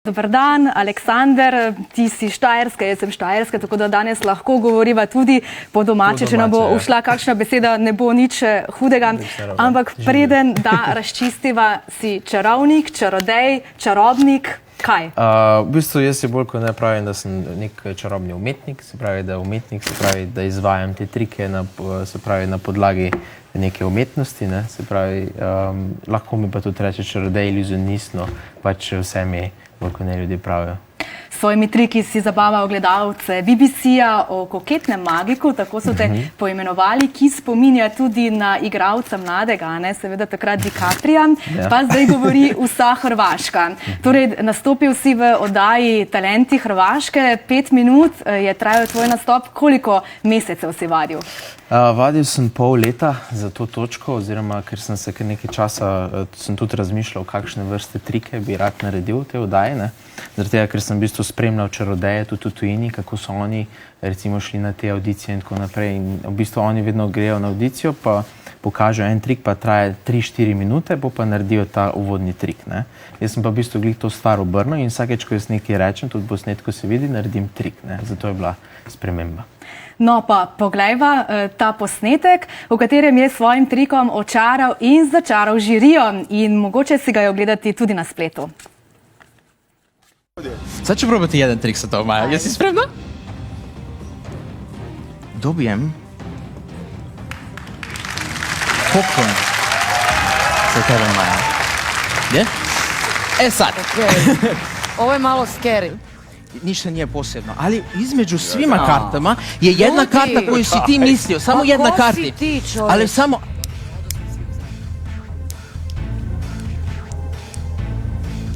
Dobar dan, Aleksander, ti si Štajerska, jaz sem Štajerska, tako da danes lahko govoriva tudi po domače, če nam bo ušla kakšna beseda, ne bo nič hudega. Ampak preden da razčistiva, si čarovnik, čarodej, čarobnik, kaj? V bistvu jaz si bolj kot ne pravim, da sem nek čarobni umetnik, se pravi, da umetnik, se pravi, da izvajam te trike se pravi, na podlagi neke umetnosti, ne, se pravi, lahko mi pa tudi reče čarodej, iluzionist, no, pač vse mi bolj kot ne ljudje pravijo. S svojimi triki si zabaval gledalce BBC-ja o koketnem magiku, tako so te poimenovali, ki spominja tudi na igralca mladega, ne, seveda takrat DiCaprija, pa zdaj govori vsa Hrvaška. Torej, nastopil si v oddaji Talenti Hrvaške, 5 minut je trajal tvoj nastop, koliko mesecev si vadil? Vadil sem pol leta za to točko, oziroma ker sem se kar nekaj časa, sem tudi razmišljal, kakšne vrste trike bi rad naredil v tej oddaji, ne. Zaradi tega, ker sem v bistvu spremljal čarodeje tudi v tujini, kako so oni recimo šli na te audicije in tako naprej. In v bistvu oni vedno grejo na audicijo, pa pokažejo en trik, pa traja 3-4 minute, pa naredijo ta uvodni trik, ne. Jaz sem pa v bistvu glih to stvar obrnil in vsakeč, ko jaz nekaj rečem, tudi v posnetku se vidi, naredim trik, ne. Zato je bila sprememba. No pa poglejva ta posnetek, v katerem je svojim trikom očaral in začaral žirijo in mogoče si ga je ogledati tudi na spletu. Sad ću probati jedan trik sa tobom, Maja. Jesi spremna? Dobijem poklon za tebe, Maja. Je? E sad. Okay. Ovo je malo scary. Ništa nije posebno, ali između svima kartama je jedna karta koju si ti mislio, samo jedna karta. Ko si ti, čovječ? Ali samo...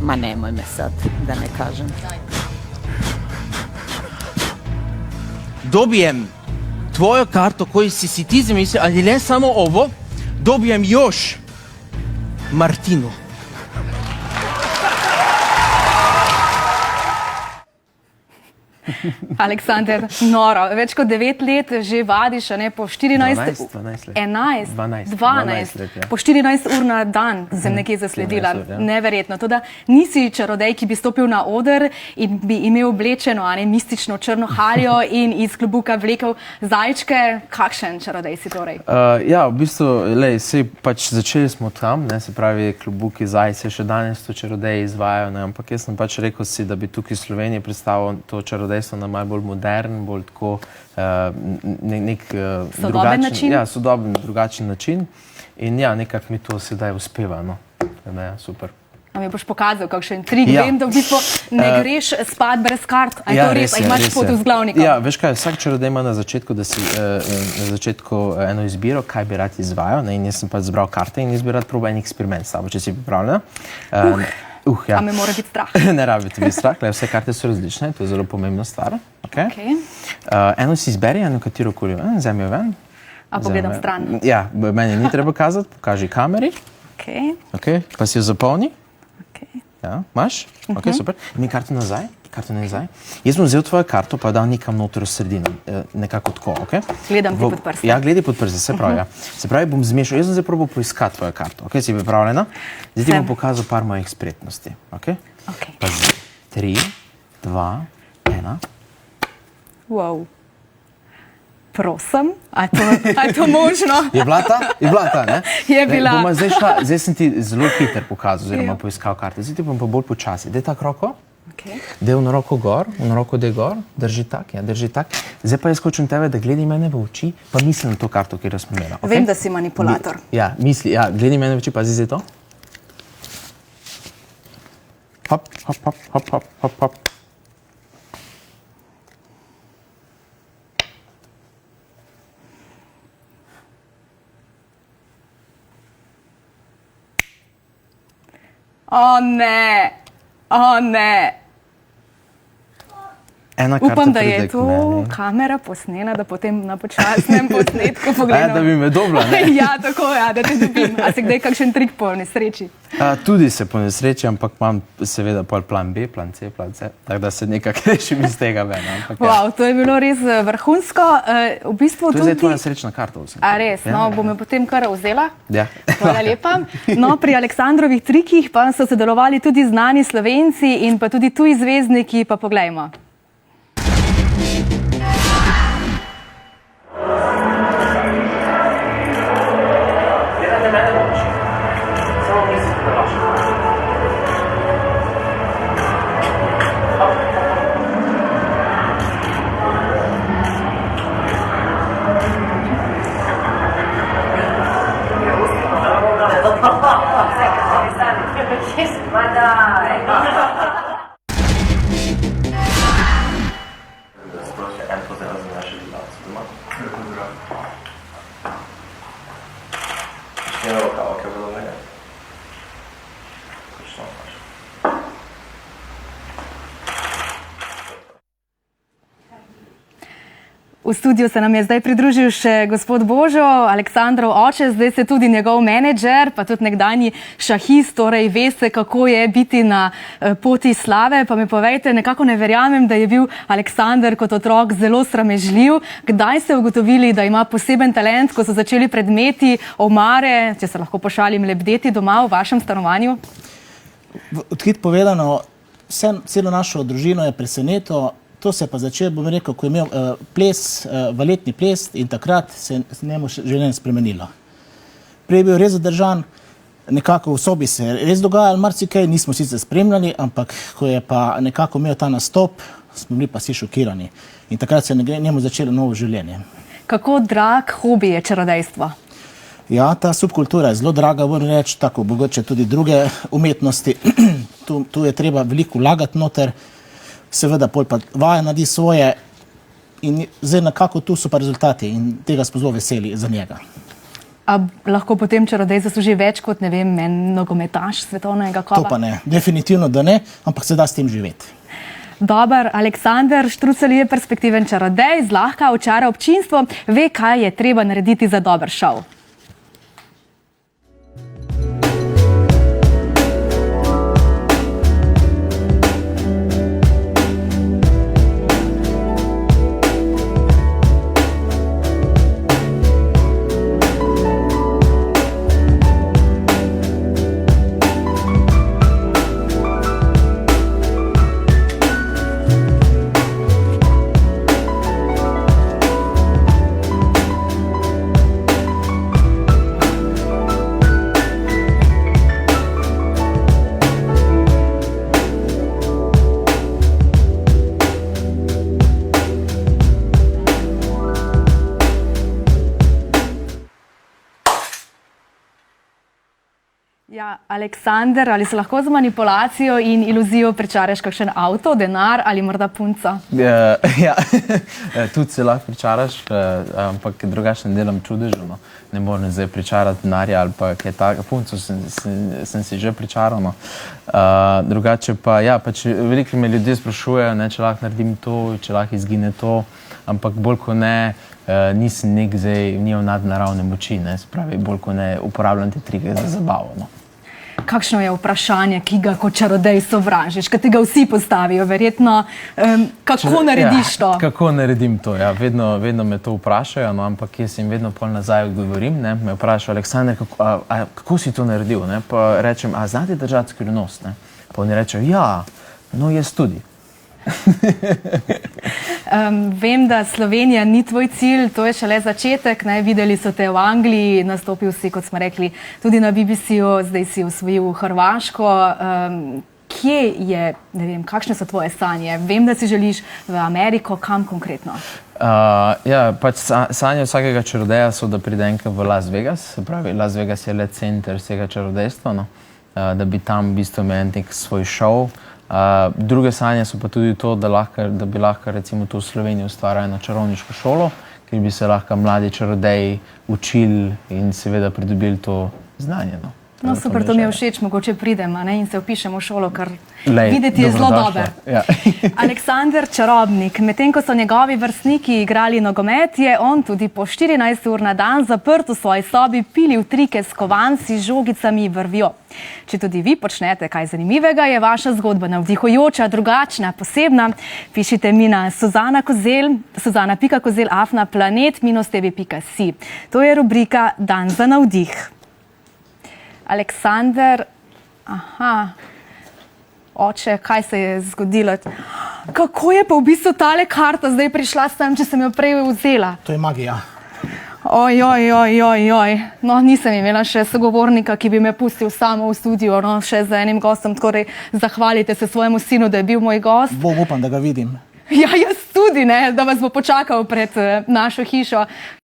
Ma nemoj me sad, da ne kažem. Dobijem tvoju kartu koju si ti zamislio, ali ne samo ovo, dobijem još Martinu. Aleksander, noro, več kot 9 let že vadiš, a ne, po 14... 12 let. 12 let, ja. Po 14 ur na dan sem nekje zasledila. Neverjetno. Toda nisi čarodej, ki bi stopil na oder in bi imel oblečeno, a ne, mistično črno haljo in iz klobuka vlekel zajčke. Kakšen čarodej si torej? Ja, v bistvu, sej pač začeli smo tam, ne, se pravi, klobuki, zajce, še danes to čarodeji izvajajo, ne, ampak jaz sem pač rekel si, da bi tukaj v Sloveniji predstavil to čarodej na malo bolj modern, bolj tako nek sodoben način? Ja, sodoben, drugačen način. In ja, nekako mi to sedaj uspeva, no. Ja, super. A mi boš pokazal kakšen trik? Vem, da v bistvu ne greš spat brez kart. A je to res? A imaš pot z glavnikom? Ja, veš kaj, vsak čarodej ima na začetku eno izbiro, kaj bi rad izvajal, ne, in jaz sem pa zbral karte in jaz bi rad probal en eksperiment s tabo, če si pripravljena. Ja. A me mora biti strah? Ne rabi biti strah, vse karte so različne, to je zelo pomembna stvar. Eno si izberi, eno katero koli ven, vzemi jo ven. A pogledam stran? Ja, meni ni treba kazati, pokaži kameri. Pa si jo zapolni. Ja, imaš? Ok, super. Mi karto nazaj. Jaz bom vzel tvojo karto, pa dal nekam noter v sredino, nekako tako, ok? Gledam ti pod prste. Ja, gledaj pod prste, se pravi, ja. Se pravi, bom zmešal, jaz bom zdaj probal poiskati tvojo karto, ok? Si pripravljena? Zdaj ti bom pokazal par mojih spretnosti, ok? Pazi, 3, 2, 1. Wow. Prosim, a je to možno? Je bila ta, ne? Je bila. Zdaj sem ti zelo hiter pokazal, oziroma poiskal karte. Zdaj ti bom pa bolj počasi. Daj tak roko. Daj eno roko gor, eno roko daj gor, drži tak, ja, drži tak. Zdaj pa jaz hočem tebe, da gledaj mene v oči, pa misli na to karto, kjer smo imeli. Vem, da si manipulator. Ja, misli, ja, gledaj mene v oči, pazi zdaj to. Hop, hop, hop, hop, hop, hop, hop. O ne, o ne. Ena karta Upam, da je pride k to meni. kamera posnela, da potem na počasnem posnetku A, pogledamo. da bi me dobila, ne? Ja, tako, ja, da te dobim. A si kdaj kakšen trik po nesreči? Tudi se po nesreči, ampak imam seveda pol plan B, plan C, plan C, tako da se nekako rešim iz tega ven. Ampak, ja. Wow, to je bilo res vrhunsko. V bistvu To je tudi... zdaj tvoja srečna karta. Vsem. A res, no, bom jo potem kar vzela. Ja. Hvala lepa. No, pri Aleksandrovih trikih pa so sodelovali tudi znani Slovenci in pa tudi tuji zvezdniki, pa poglejmo. V studiu se nam je zdaj pridružil še gospod Božo, Aleksandrov oče, zdaj ste tudi njegov menedžer, pa tudi nekdanji šahist, torej veste, kako je biti na poti slave. Pa mi povejte, nekako ne verjamem, da je bil Aleksander kot otrok zelo sramežljiv. Kdaj ste ugotovili, da ima poseben talent, ko so začeli predmeti, omare, če se lahko pošalim, lebdeti doma v vašem stanovanju? Odkrit povedano, celo našo družino je presenetilo. To se pa začelo, bom rekel, ko je imel ples, baletni ples in takrat se je njemu življenje spremenilo. Prej je bil res zadržan, nekako v sobi se je res dogajalo marsikaj, nismo sicer spremljali, ampak ko je pa nekako imel ta nastop, smo bili pa vsi šokirani. In takrat se je njemu začelo novo življenje. Kako drag hobi je čarodejstvo? Ja, ta subkultura je zelo draga, moram reči, tako mogoče tudi druge umetnosti. Tu je treba veliko vlagati noter. Seveda pol pa vaja naredi svoje in zdaj nekako tu so pa rezultati in tega smo zelo veseli za njega. A lahko potem čarodej zasluži več kot, ne vem, en nogometaš svetovnega kopa? To pa ne, definitivno da ne, ampak se da s tem živeti. Dobar, Aleksander Štrucelj je perspektiven čarodej, zlahka očara občinstvo, ve, kaj je treba narediti za dober šov. Ja, Aleksander, ali se lahko z manipulacijo in iluzijo pričaraš kakšen avto, denar ali morda punco? Ja, tudi se lahko pričaraš, ampak drugačne delam čudežo. No. Ne morem zdaj pričarati denarja ali pa kaj takega. Punco sem si že pričaral. No. Drugače pa, ja, pač veliko me ljudje sprašujejo, ne, če lahko naredim to, če lahko izgine to, ampak bolj ko ne, nisem nek zdaj, nimam nadnaravne moči, ne, spravi, bolj ko ne uporabljam te trike za zabavo. No. Kakšno je vprašanje, ki ga kot čarodej sovražiš, ki ti ga vsi postavijo, verjetno, kako narediš to? Ja, kako naredim to, ja, vedno me to vprašajo, no, ampak jaz jim vedno pol nazaj odgovorim, ne, me vprašajo, Aleksander, kako si to naredil, ne, pa rečem, a znate držati skrivnost, ne, pa oni rečejo, ja, no, jaz tudi. Vem, da Slovenija ni tvoj cilj, to je šele začetek. Ne? Videli so te v Angliji, nastopil si, kot smo rekli, tudi na BBC-u, zdaj si osvojil Hrvaško. Kje je, ne vem, kakšne so tvoje sanje? Vem, da si želiš v Ameriko, kam konkretno? Ja, pač sanje vsakega čarodeja so, da pride enkrat v Las Vegas. Se pravi, Las Vegas je le center vsega čarodejstva, no? Da bi tam v bistvu imel nek svoj šov. Druge sanje so pa tudi to, da bi lahko recimo tu v Sloveniji ustvarjali eno čarovniško šolo, kjer bi se lahko mladi čarodeji učili in seveda pridobili to znanje. No. No, super, to mi je všeč, mogoče pridem in se vpišemo v šolo, ker Lej, videti je zelo dobrodošla. dober. Ja. Aleksander Čarobnik, medtem ko so njegovi vrstniki igrali nogomet, je on tudi po 14 ur na dan zaprt v svoji sobi pilil trike s kovanci, žogicami, vrvjo. Če tudi vi počnete kaj zanimivega, je vaša zgodba navdihujoča, drugačna, posebna. Pišite mi na suzana.kozel@planet-tv.si. To je rubrika Dan za navdih. Aleksander, oče, kaj se je zgodilo? Kako je pa v bistvu tale karta zdaj prišla sem, če sem jo prej vzela? To je magija. Oj. No, nisem imela še sogovornika, ki bi me pustil samo v studio, no, še z enim gostom, torej zahvalite se svojemu sinu, da je bil moj gost. Upam, da ga vidim. Ja, jaz tudi, ne, da vas bo počakal pred našo hišo.